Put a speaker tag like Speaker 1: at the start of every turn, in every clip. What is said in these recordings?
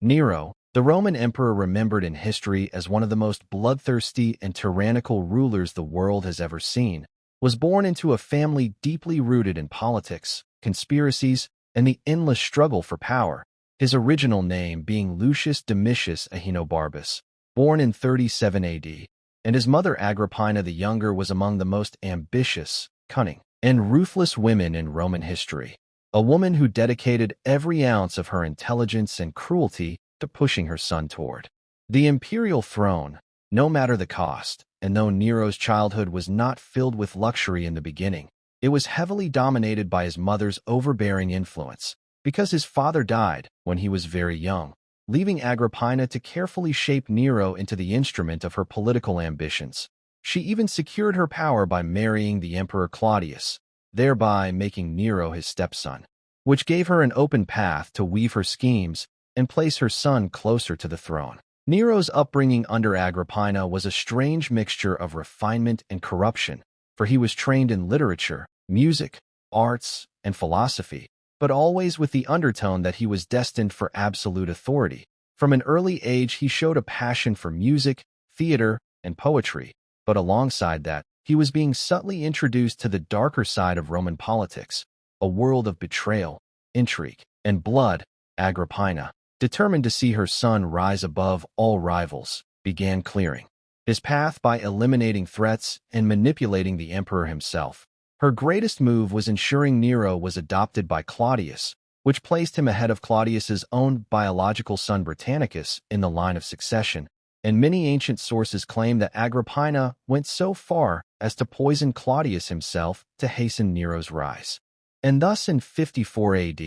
Speaker 1: Nero, the Roman emperor remembered in history as one of the most bloodthirsty and tyrannical rulers the world has ever seen, was born into a family deeply rooted in politics, conspiracies, and the endless struggle for power, his original name being Lucius Domitius Ahenobarbus, born in 37 AD, and his mother Agrippina the Younger was among the most ambitious, cunning, and ruthless women in Roman history, a woman who dedicated every ounce of her intelligence and cruelty to pushing her son toward the imperial throne, no matter the cost. And though Nero's childhood was not filled with luxury in the beginning, it was heavily dominated by his mother's overbearing influence, because his father died when he was very young, leaving Agrippina to carefully shape Nero into the instrument of her political ambitions. She even secured her power by marrying the Emperor Claudius, thereby making Nero his stepson, which gave her an open path to weave her schemes and place her son closer to the throne. Nero's upbringing under Agrippina was a strange mixture of refinement and corruption, for he was trained in literature, music, arts, and philosophy, but always with the undertone that he was destined for absolute authority. From an early age, he showed a passion for music, theater, and poetry, but alongside that, he was being subtly introduced to the darker side of Roman politics, a world of betrayal, intrigue, and blood. Agrippina, determined to see her son rise above all rivals, began clearing his path by eliminating threats and manipulating the emperor himself. Her greatest move was ensuring Nero was adopted by Claudius, which placed him ahead of Claudius's own biological son Britannicus in the line of succession, and many ancient sources claim that Agrippina went so far as to poison Claudius himself to hasten Nero's rise. And thus in 54 AD,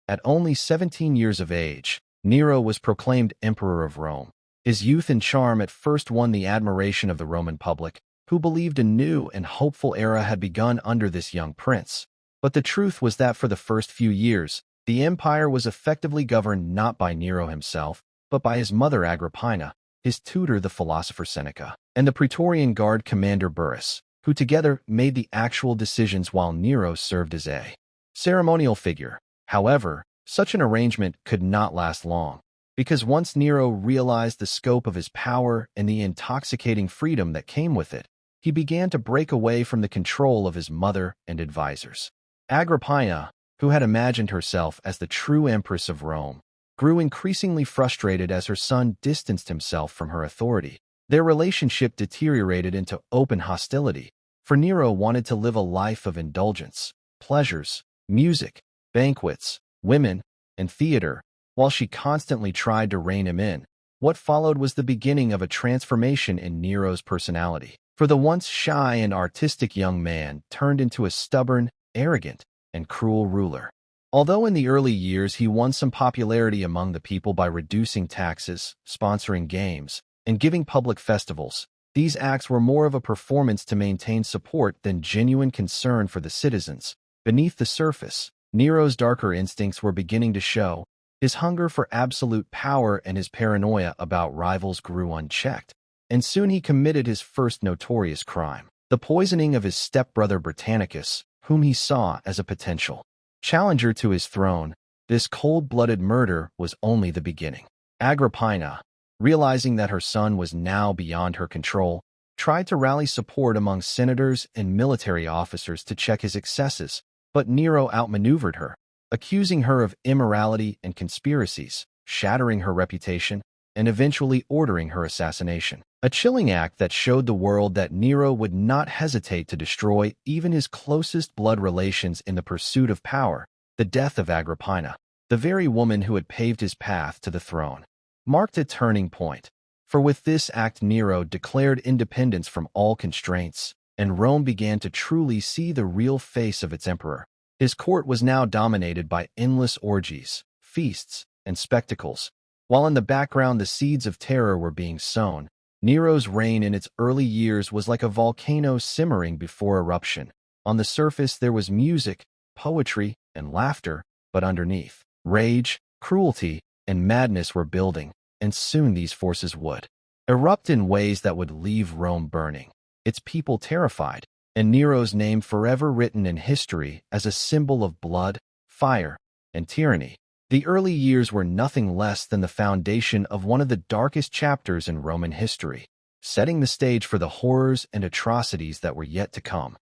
Speaker 1: at only 17 years of age, Nero was proclaimed Emperor of Rome. His youth and charm at first won the admiration of the Roman public, who believed a new and hopeful era had begun under this young prince. But the truth was that for the first few years, the empire was effectively governed not by Nero himself, but by his mother Agrippina, his tutor the philosopher Seneca, and the Praetorian Guard commander Burrus, who together made the actual decisions while Nero served as a ceremonial figure. However, such an arrangement could not last long, because once Nero realized the scope of his power and the intoxicating freedom that came with it, he began to break away from the control of his mother and advisors. Agrippina, who had imagined herself as the true empress of Rome, grew increasingly frustrated as her son distanced himself from her authority. Their relationship deteriorated into open hostility, for Nero wanted to live a life of indulgence, pleasures, music, banquets, women, and theater, while she constantly tried to rein him in. What followed was the beginning of a transformation in Nero's personality. For the once shy and artistic young man turned into a stubborn, arrogant, and cruel ruler. Although in the early years he won some popularity among the people by reducing taxes, sponsoring games, and giving public festivals, these acts were more of a performance to maintain support than genuine concern for the citizens. Beneath the surface, Nero's darker instincts were beginning to show. His hunger for absolute power and his paranoia about rivals grew unchecked, and soon he committed his first notorious crime, the poisoning of his stepbrother Britannicus, whom he saw as a potential challenger to his throne. This cold-blooded murder was only the beginning. Agrippina, realizing that her son was now beyond her control, tried to rally support among senators and military officers to check his excesses, but Nero outmaneuvered her, accusing her of immorality and conspiracies, shattering her reputation, and eventually ordering her assassination. A chilling act that showed the world that Nero would not hesitate to destroy even his closest blood relations in the pursuit of power. The death of Agrippina, the very woman who had paved his path to the throne, marked a turning point. For with this act Nero declared independence from all constraints, and Rome began to truly see the real face of its emperor. His court was now dominated by endless orgies, feasts, and spectacles, while in the background the seeds of terror were being sown. Nero's reign in its early years was like a volcano simmering before eruption. On the surface there was music, poetry, and laughter, but underneath, rage, cruelty, and madness were building, and soon these forces would erupt in ways that would leave Rome burning, its people terrified, and Nero's name forever written in history as a symbol of blood, fire, and tyranny. The early years were nothing less than the foundation of one of the darkest chapters in Roman history, setting the stage for the horrors and atrocities that were yet to come.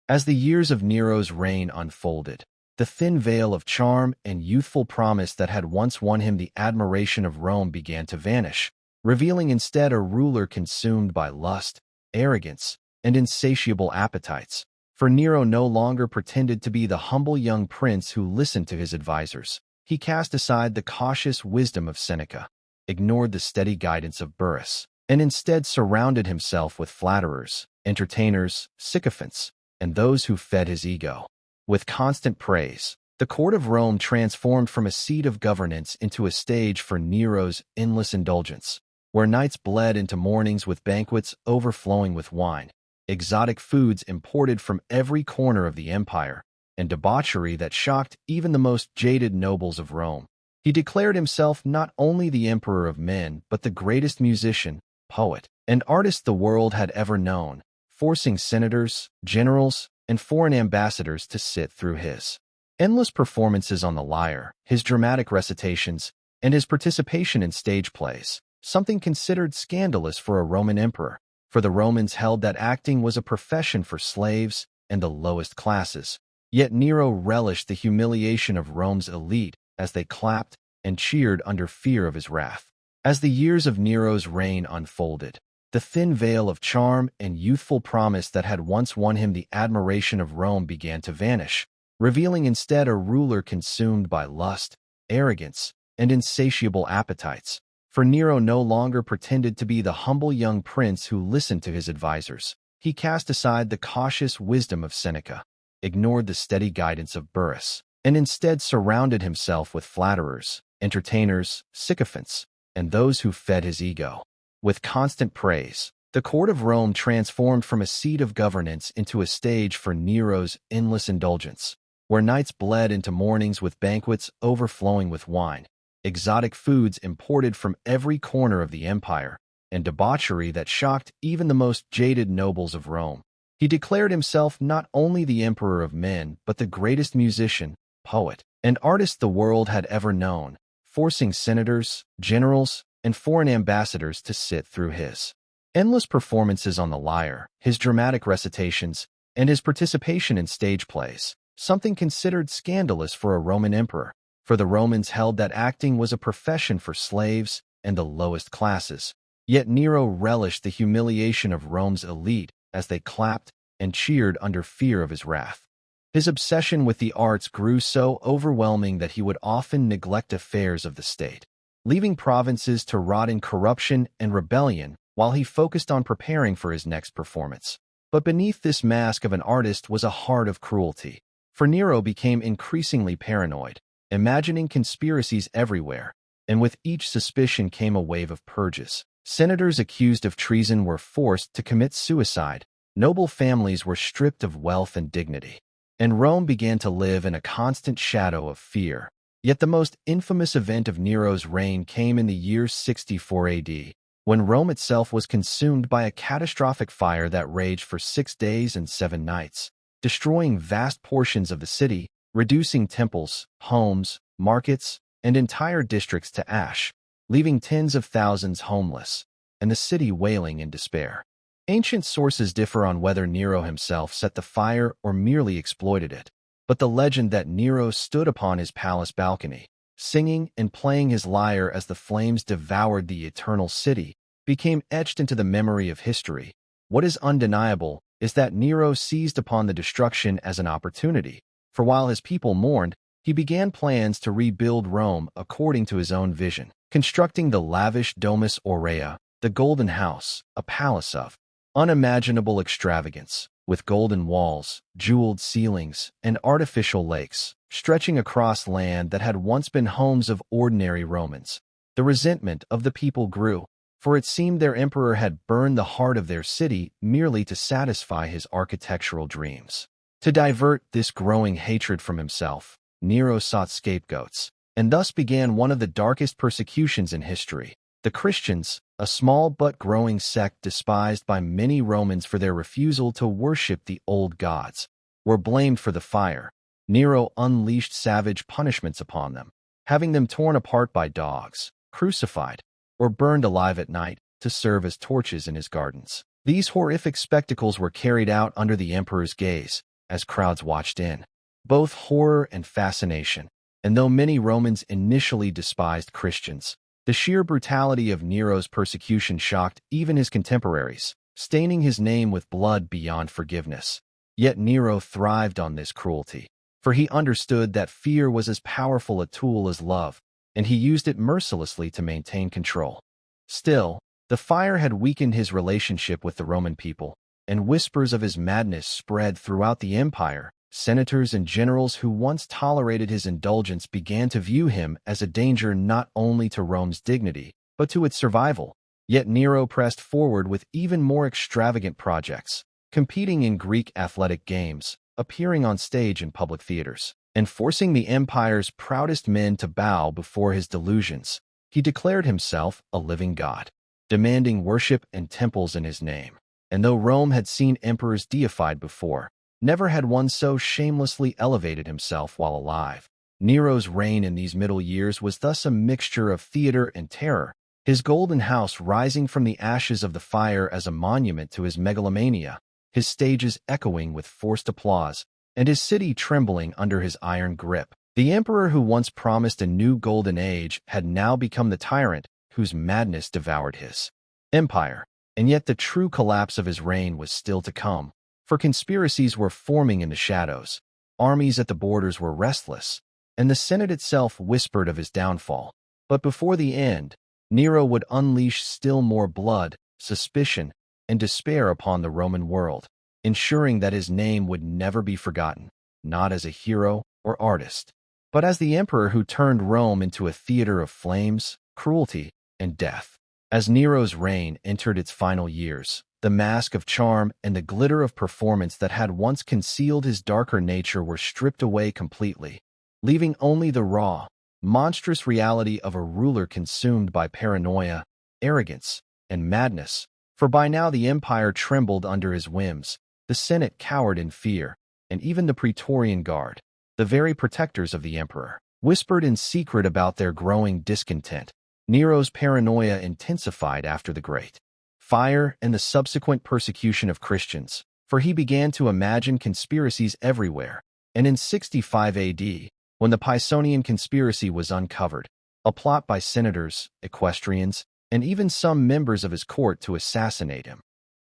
Speaker 1: As the years of Nero's reign unfolded, the thin veil of charm and youthful promise that had once won him the admiration of Rome began to vanish, revealing instead a ruler consumed by lust, arrogance, and insatiable appetites. For Nero no longer pretended to be the humble young prince who listened to his advisors. He cast aside the cautious wisdom of Seneca, ignored the steady guidance of Burrus, and instead surrounded himself with flatterers, entertainers, sycophants, and those who fed his ego. With constant praise, the court of Rome transformed from a seat of governance into a stage for Nero's endless indulgence, where nights bled into mornings with banquets overflowing with wine, exotic foods imported from every corner of the empire, and debauchery that shocked even the most jaded nobles of Rome. He declared himself not only the emperor of men, but the greatest musician, poet, and artist the world had ever known, forcing senators, generals, and foreign ambassadors to sit through his endless performances on the lyre, his dramatic recitations, and his participation in stage plays, something considered scandalous for a Roman emperor, for the Romans held that acting was a profession for slaves and the lowest classes. Yet Nero relished the humiliation of Rome's elite as they clapped and cheered under fear of his wrath. As the years of Nero's reign unfolded, the thin veil of charm and youthful promise that had once won him the admiration of Rome began to vanish, revealing instead a ruler consumed by lust, arrogance, and insatiable appetites. For Nero no longer pretended to be the humble young prince who listened to his advisors. He cast aside the cautious wisdom of Seneca, ignored the steady guidance of Burrus, and instead surrounded himself with flatterers, entertainers, sycophants, and those who fed his ego. With constant praise, the court of Rome transformed from a seat of governance into a stage for Nero's endless indulgence, where nights bled into mornings with banquets overflowing with wine, exotic foods imported from every corner of the empire, and debauchery that shocked even the most jaded nobles of Rome. He declared himself not only the emperor of men, but the greatest musician, poet, and artist the world had ever known, forcing senators, generals, and foreign ambassadors to sit through his endless performances on the lyre, his dramatic recitations, and his participation in stage plays, something considered scandalous for a Roman emperor, for the Romans held that acting was a profession for slaves and the lowest classes. Yet Nero relished the humiliation of Rome's elite as they clapped and cheered under fear of his wrath. His obsession with the arts grew so overwhelming that he would often neglect affairs of the state, leaving provinces to rot in corruption and rebellion while he focused on preparing for his next performance. But beneath this mask of an artist was a heart of cruelty, for Nero became increasingly paranoid, imagining conspiracies everywhere, and with each suspicion came a wave of purges. Senators accused of treason were forced to commit suicide, noble families were stripped of wealth and dignity, and Rome began to live in a constant shadow of fear. Yet the most infamous event of Nero's reign came in the year 64 AD, when Rome itself was consumed by a catastrophic fire that raged for 6 days and 7 nights, destroying vast portions of the city, reducing temples, homes, markets, and entire districts to ash, leaving tens of thousands homeless, and the city wailing in despair. Ancient sources differ on whether Nero himself set the fire or merely exploited it, but the legend that Nero stood upon his palace balcony, singing and playing his lyre as the flames devoured the eternal city, became etched into the memory of history. What is undeniable is that Nero seized upon the destruction as an opportunity, for while his people mourned, he began plans to rebuild Rome according to his own vision, constructing the lavish Domus Aurea, the Golden House, a palace of unimaginable extravagance, with golden walls, jeweled ceilings, and artificial lakes, stretching across land that had once been homes of ordinary Romans. The resentment of the people grew, for it seemed their emperor had burned the heart of their city merely to satisfy his architectural dreams. To divert this growing hatred from himself, Nero sought scapegoats, and thus began one of the darkest persecutions in history. The Christians, a small but growing sect despised by many Romans for their refusal to worship the old gods, were blamed for the fire. Nero unleashed savage punishments upon them, having them torn apart by dogs, crucified, or burned alive at night to serve as torches in his gardens. These horrific spectacles were carried out under the emperor's gaze, as crowds watched in. Both horror and fascination, and though many Romans initially despised Christians, the sheer brutality of Nero's persecution shocked even his contemporaries, staining his name with blood beyond forgiveness. Yet Nero thrived on this cruelty, for he understood that fear was as powerful a tool as love, and he used it mercilessly to maintain control. Still, the fire had weakened his relationship with the Roman people, and whispers of his madness spread throughout the empire. Senators and generals who once tolerated his indulgence began to view him as a danger not only to Rome's dignity, but to its survival. Yet Nero pressed forward with even more extravagant projects, competing in Greek athletic games, appearing on stage in public theaters, and forcing the empire's proudest men to bow before his delusions. He declared himself a living god, demanding worship and temples in his name. And though Rome had seen emperors deified before, never had one so shamelessly elevated himself while alive. Nero's reign in these middle years was thus a mixture of theater and terror, his golden house rising from the ashes of the fire as a monument to his megalomania, his stages echoing with forced applause, and his city trembling under his iron grip. The emperor who once promised a new golden age had now become the tyrant whose madness devoured his empire. And yet the true collapse of his reign was still to come, for conspiracies were forming in the shadows, armies at the borders were restless, and the Senate itself whispered of his downfall. But before the end, Nero would unleash still more blood, suspicion, and despair upon the Roman world, ensuring that his name would never be forgotten, not as a hero or artist, but as the emperor who turned Rome into a theater of flames, cruelty, and death. As Nero's reign entered its final years, the mask of charm and the glitter of performance that had once concealed his darker nature were stripped away completely, leaving only the raw, monstrous reality of a ruler consumed by paranoia, arrogance, and madness. For by now the empire trembled under his whims, the Senate cowered in fear, and even the Praetorian Guard, the very protectors of the emperor, whispered in secret about their growing discontent. Nero's paranoia intensified after the Great Fire and the subsequent persecution of Christians, for he began to imagine conspiracies everywhere. And in 65 AD, when the Pisonian conspiracy was uncovered, a plot by senators, equestrians, and even some members of his court to assassinate him,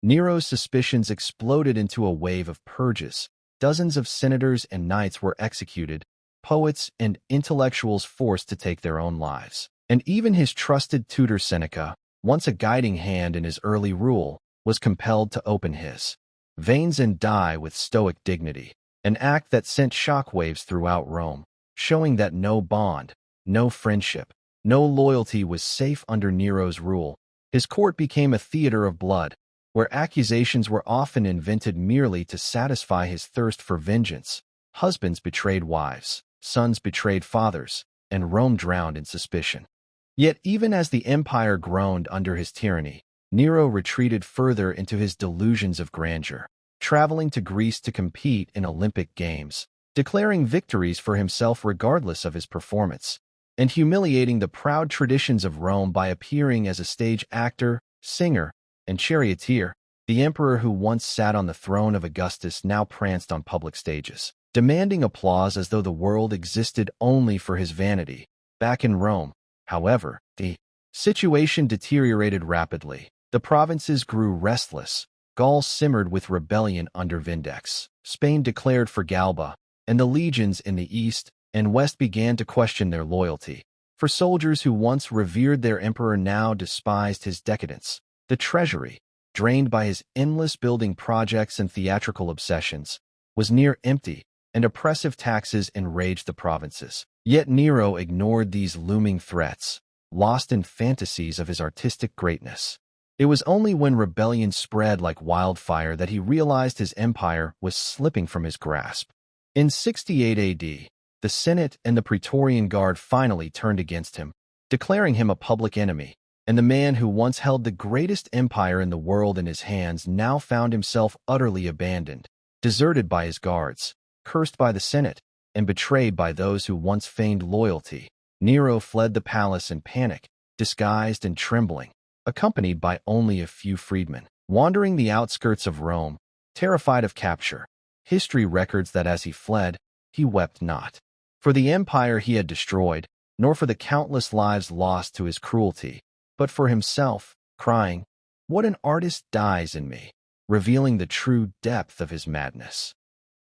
Speaker 1: Nero's suspicions exploded into a wave of purges. Dozens of senators and knights were executed, poets and intellectuals forced to take their own lives. And even his trusted tutor Seneca, once a guiding hand in his early rule, was compelled to open his veins and die with stoic dignity, an act that sent shockwaves throughout Rome, showing that no bond, no friendship, no loyalty was safe under Nero's rule. His court became a theater of blood, where accusations were often invented merely to satisfy his thirst for vengeance. Husbands betrayed wives, sons betrayed fathers, and Rome drowned in suspicion. Yet even as the empire groaned under his tyranny, Nero retreated further into his delusions of grandeur, traveling to Greece to compete in Olympic Games, declaring victories for himself regardless of his performance, and humiliating the proud traditions of Rome by appearing as a stage actor, singer, and charioteer. The emperor who once sat on the throne of Augustus now pranced on public stages, demanding applause as though the world existed only for his vanity. Back in Rome, however, the situation deteriorated rapidly. The provinces grew restless. Gaul simmered with rebellion under Vindex. Spain declared for Galba, and the legions in the east and west began to question their loyalty. For soldiers who once revered their emperor now despised his decadence. The treasury, drained by his endless building projects and theatrical obsessions, was near empty, and oppressive taxes enraged the provinces. Yet Nero ignored these looming threats, lost in fantasies of his artistic greatness. It was only when rebellion spread like wildfire that he realized his empire was slipping from his grasp. In 68 AD, the Senate and the Praetorian Guard finally turned against him, declaring him a public enemy, and the man who once held the greatest empire in the world in his hands now found himself utterly abandoned, deserted by his guards, cursed by the Senate, and betrayed by those who once feigned loyalty. Nero fled the palace in panic, disguised and trembling, accompanied by only a few freedmen. Wandering the outskirts of Rome, terrified of capture, history records that as he fled, he wept not for the empire he had destroyed, nor for the countless lives lost to his cruelty, but for himself, crying, "What an artist dies in me," revealing the true depth of his madness.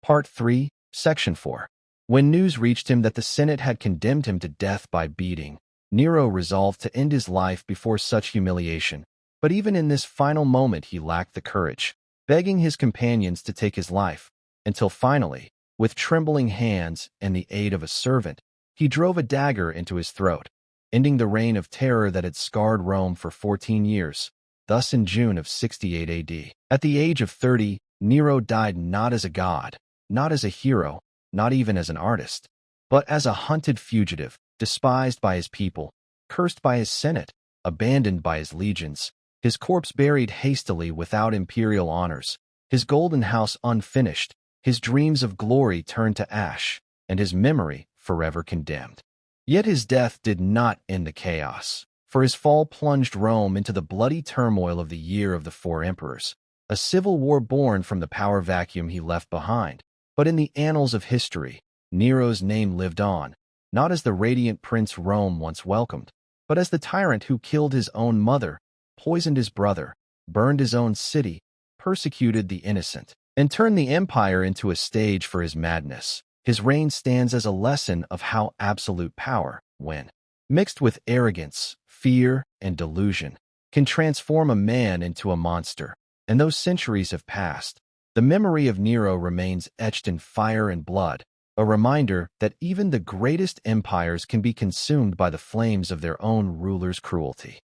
Speaker 1: Part 3, Section 4. When news reached him that the Senate had condemned him to death by beating, Nero resolved to end his life before such humiliation. But even in this final moment he lacked the courage, begging his companions to take his life, until finally, with trembling hands and the aid of a servant, he drove a dagger into his throat, ending the reign of terror that had scarred Rome for 14 years, thus in June of 68 AD. At the age of 30, Nero died not as a god, not as a hero, not even as an artist, but as a hunted fugitive, despised by his people, cursed by his Senate, abandoned by his legions, his corpse buried hastily without imperial honors, his golden house unfinished, his dreams of glory turned to ash, and his memory forever condemned. Yet his death did not end the chaos, for his fall plunged Rome into the bloody turmoil of the Year of the Four Emperors, a civil war born from the power vacuum he left behind. But in the annals of history, Nero's name lived on, not as the radiant prince Rome once welcomed, but as the tyrant who killed his own mother, poisoned his brother, burned his own city, persecuted the innocent, and turned the empire into a stage for his madness. His reign stands as a lesson of how absolute power, when mixed with arrogance, fear, and delusion, can transform a man into a monster. And though centuries have passed, the memory of Nero remains etched in fire and blood, a reminder that even the greatest empires can be consumed by the flames of their own rulers' cruelty.